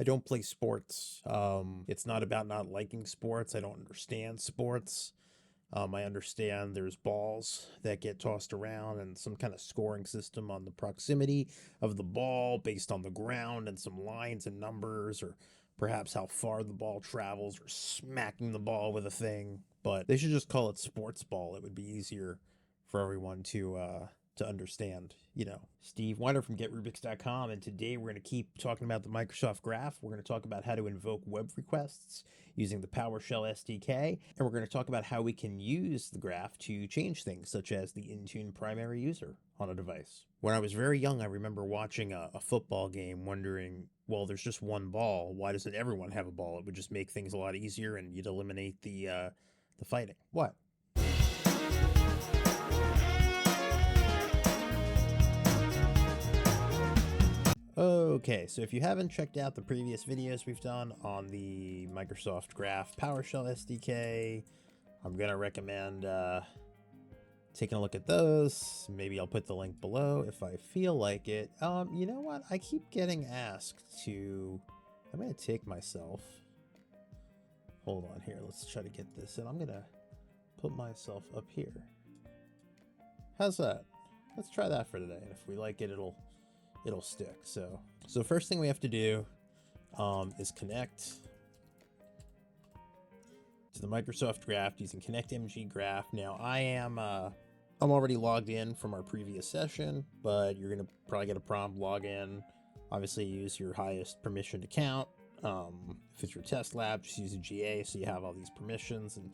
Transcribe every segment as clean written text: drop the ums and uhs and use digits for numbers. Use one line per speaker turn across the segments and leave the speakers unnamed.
I don't play sports. It's not about not liking sports. I don't understand sports. I understand there's balls that get tossed around and some kind of scoring system on the proximity of the ball based on the ground and some lines and numbers, or perhaps how far the ball travels, or smacking the ball with a thing. But they should just call it sports ball. It would be easier for everyone to understand. Steve Weiner from GetRubix.com, and today we're going to keep talking about the Microsoft Graph. We're going to talk about how to invoke web requests using the PowerShell SDK, and we're going to talk about how we can use the graph to change things, such as the Intune primary user on a device. When I was very young, I remember watching a football game wondering, well, there's just one ball. Why doesn't everyone have a ball? It would just make things a lot easier, and you'd eliminate the fighting. What? Okay, so if you haven't checked out the previous videos we've done on the Microsoft Graph PowerShell SDK, I'm going to recommend taking a look at those. Maybe I'll put the link below if I feel like it. You know what? I keep getting asked to... I'm going to take myself... Hold on here. Let's try to get this in. I'm going to put myself up here. How's that? Let's try that for today. And if we like it, it'll stick. So first thing we have to do is connect to the Microsoft Graph using ConnectMG Graph. Now I'm already logged in from our previous session, but you're gonna probably get a prompt login. Obviously use your highest permissioned account. If it's your test lab, just use a GA so you have all these permissions and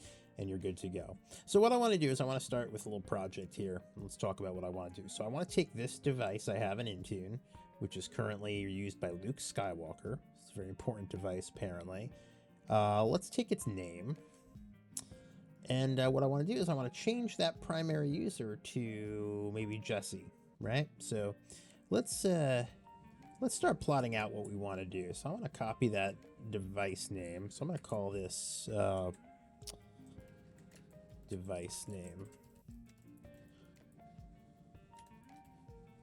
you're good to go. So what I want to do is I want to start with a little project here. Let's talk about what I want to do. So I want to take this device I have in Intune, which is currently used by Luke Skywalker. It's a very important device, apparently. Let's take its name. And what I want to do is I want to change that primary user to maybe Jesse, right? So let's start plotting out what we want to do. So I want to copy that device name. So I'm going to call this device name.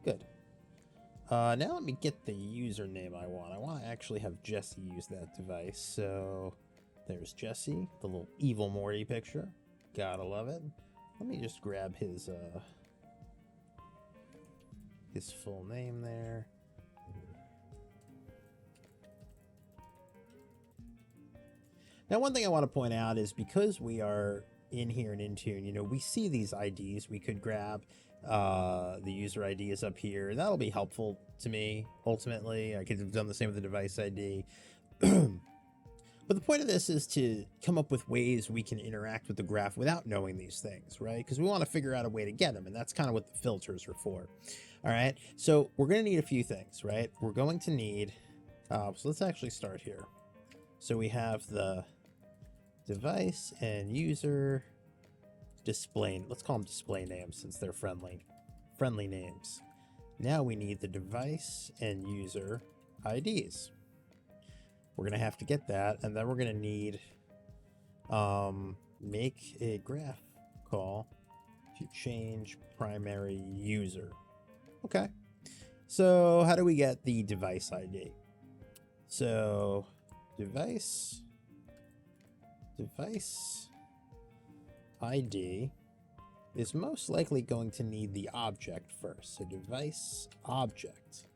Good. Now let me get the username I want. I want to actually have Jesse use that device. So there's Jesse, the little evil Morty picture. Gotta love it. Let me just grab his full name there. Now, one thing I want to point out is because we are in here in Intune, we see these IDs. We could grab the user ID is up here. That'll be helpful to me. Ultimately, I could have done the same with the device ID. But the point of this is to come up with ways we can interact with the graph without knowing these things, right? Because we want to figure out a way to get them, and that's kind of what the filters are for. All right, so we're going to need a few things, right? We're going to need, so let's actually start here. So we have the device and user display. Let's call them display names since they're friendly names. Now we need the device and user IDs. We're going to have to get that, and then we're going to need make a graph call to change primary user. Okay, so how do we get the device ID? So device ID is most likely going to need the object first. So device object.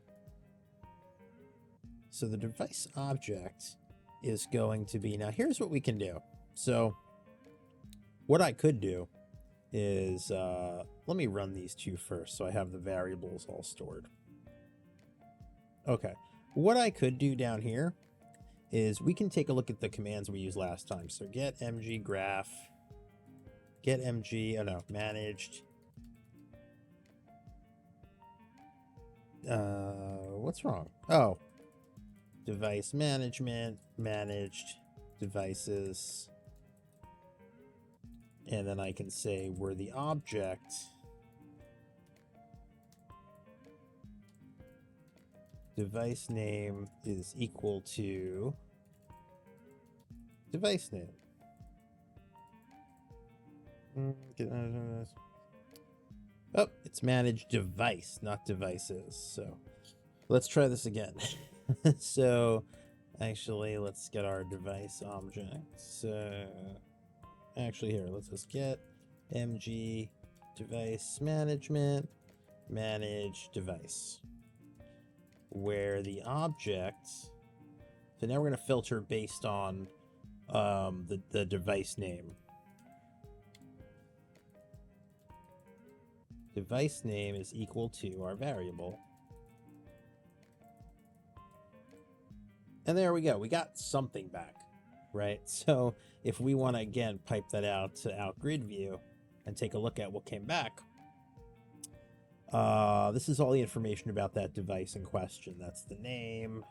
So the device object is going to be, now here's what we can do. So what I could do is, let me run these two first so I have the variables all stored. Okay, what I could do down here is we can take a look at the commands we used last time. So get mg graph, get mg, oh no, managed. What's wrong? Oh, device management, managed devices. And then I can say where the object device name is equal to device name. Oh, it's managed device, not devices. So let's try this again. So Actually, let's get our device object. So, actually here, let's just get mg device management, manage device, where the object, so now we're going to filter based on the device name. Device name is equal to our variable. And there we go. We got something back, right? So if we want to, again, pipe that out to out grid view and take a look at what came back, this is all the information about that device in question. That's the name,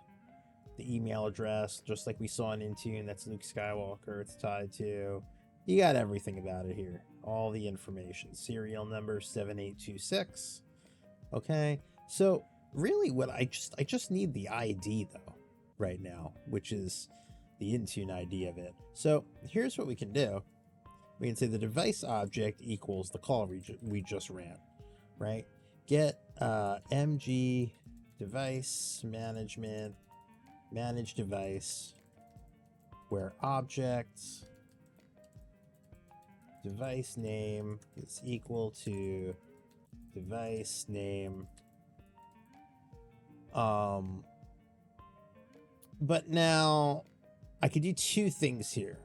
the email address, just like we saw in Intune. That's Luke Skywalker it's tied to. You got everything about it here. All the information. Serial number 7826. Okay. So really what I just need the ID though right now, which is the Intune ID of it. So here's what we can do. We can say the device object equals the call we just ran, right? Get mg device management, manage device, where object device name is equal to device name. But now I could do two things here.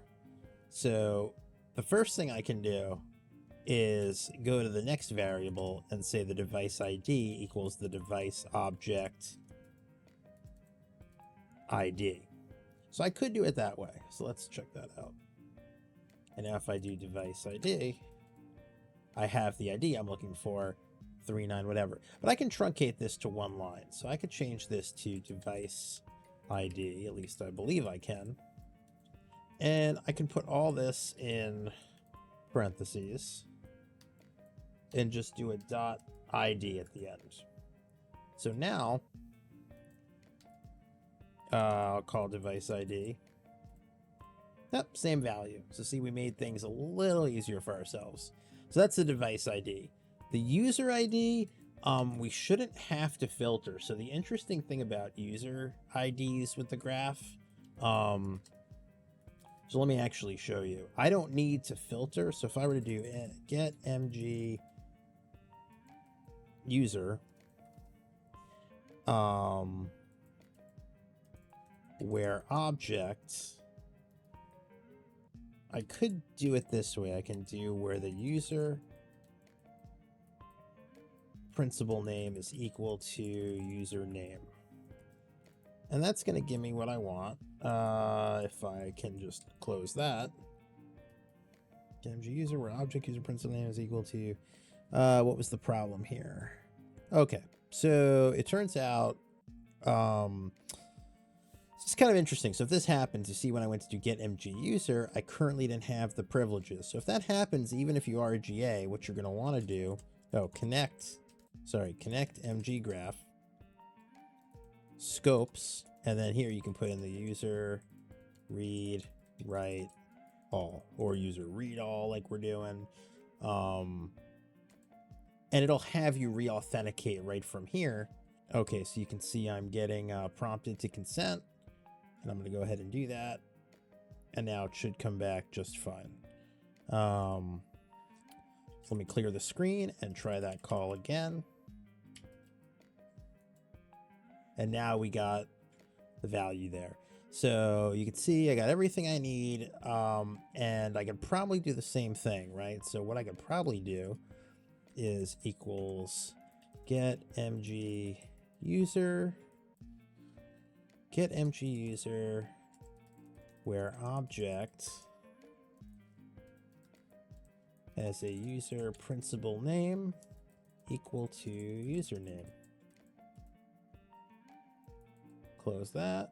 So the first thing I can do is go to the next variable and say the device ID equals the device object ID. So I could do it that way. So let's check that out. And now if I do device ID, I have the ID I'm looking for, 39 whatever. But I can truncate this to one line. So I could change this to device ID, at least I believe I can. And I can put all this in parentheses and just do a dot ID at the end. So now I'll call device ID. Yep, same value. So see, we made things a little easier for ourselves. So that's the device ID. The user ID, we shouldn't have to filter. So the interesting thing about user IDs with the graph, so let me actually show you. I don't need to filter. So if I were to do get mg user, where object, I could do it this way. I can do where the user principal name is equal to username. And that's going to give me what I want. If I can just close that. MG user where object user principal name is equal to, what was the problem here? Okay, so it turns out, it's kind of interesting. So if this happens, you see when I went to do get mg user, I currently didn't have the privileges. So if that happens, even if you are a GA, what you're going to want to do, connect mg graph scopes, and then here you can put in the user read write all, or user read all like we're doing, and it'll have you re-authenticate right from here. Okay, so you can see I'm getting prompted to consent, and I'm going to go ahead and do that, and now it should come back just fine. So let me clear the screen and try that call again. And now we got the value there. So you can see I got everything I need, and I could probably do the same thing, right? So what I could probably do is equals get mg user, where object as a user principal name equal to username. Close that.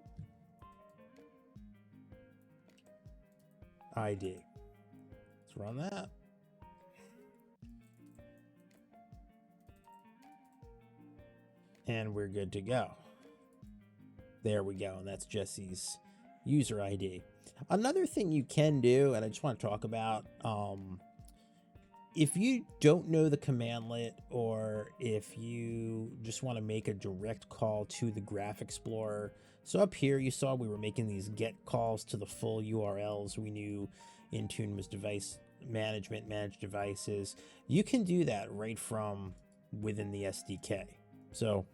ID. Let's run that. And we're good to go. There we go. And that's Jesse's user ID. Another thing you can do, and I just want to talk about, if you don't know the commandlet, or if you just want to make a direct call to the Graph Explorer, So up here, you saw we were making these get calls to the full URLs. We knew Intune was device management, manage devices. You can do that right from within the SDK. So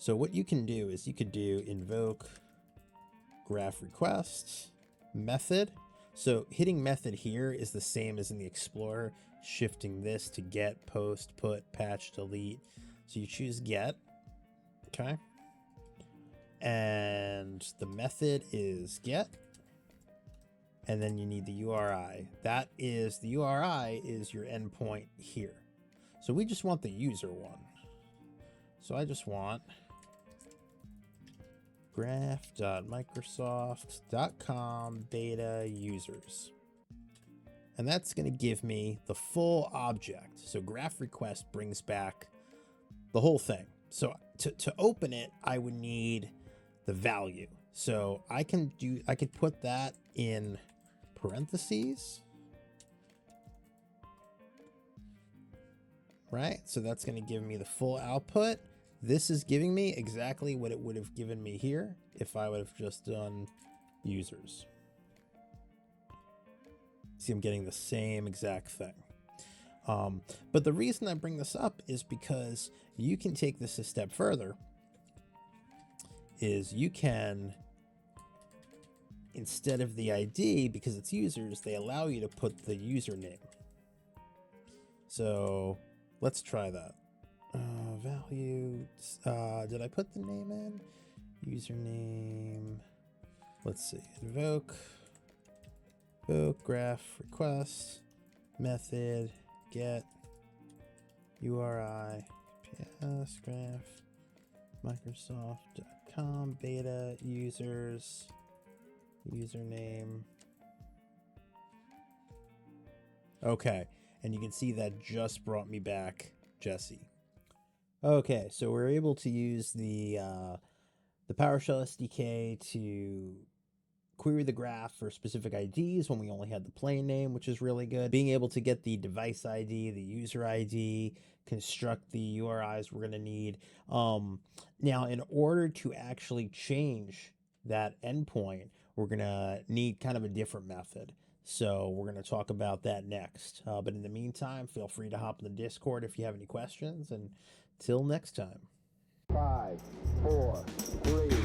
what you can do is you could do invoke graph request method. So hitting method here is the same as in the Explorer, shifting this to get, post, put, patch, delete. So you choose get, okay? And the method is get, and then you need the URI. That is, the URI is your endpoint here. So we just want the user one. So I just want graph.microsoft.com beta users. And that's going to give me the full object. So graph request brings back the whole thing. So to open it, I would need the value. So I could put that in parentheses. Right? So that's going to give me the full output. This is giving me exactly what it would have given me here if I would have just done users. See, I'm getting the same exact thing. But the reason I bring this up is because you can take this a step further. Is you can, instead of the ID, because it's users, they allow you to put the username. So let's try that. Value, did I put the name in? Username, let's see, invoke graph request, method, get, URI, PS graph, Microsoft.com beta users, username. Okay, and you can see that just brought me back Jesse. Okay, so we're able to use the PowerShell SDK to query the graph for specific IDs when we only had the plain name, which is really good. Being able to get the device ID, the user ID, construct the URIs we're going to need. Now, in order to actually change that endpoint, we're going to need kind of a different method. So we're going to talk about that next. But in the meantime, feel free to hop in the Discord if you have any questions. And till next time.
5, 4, 3, 2,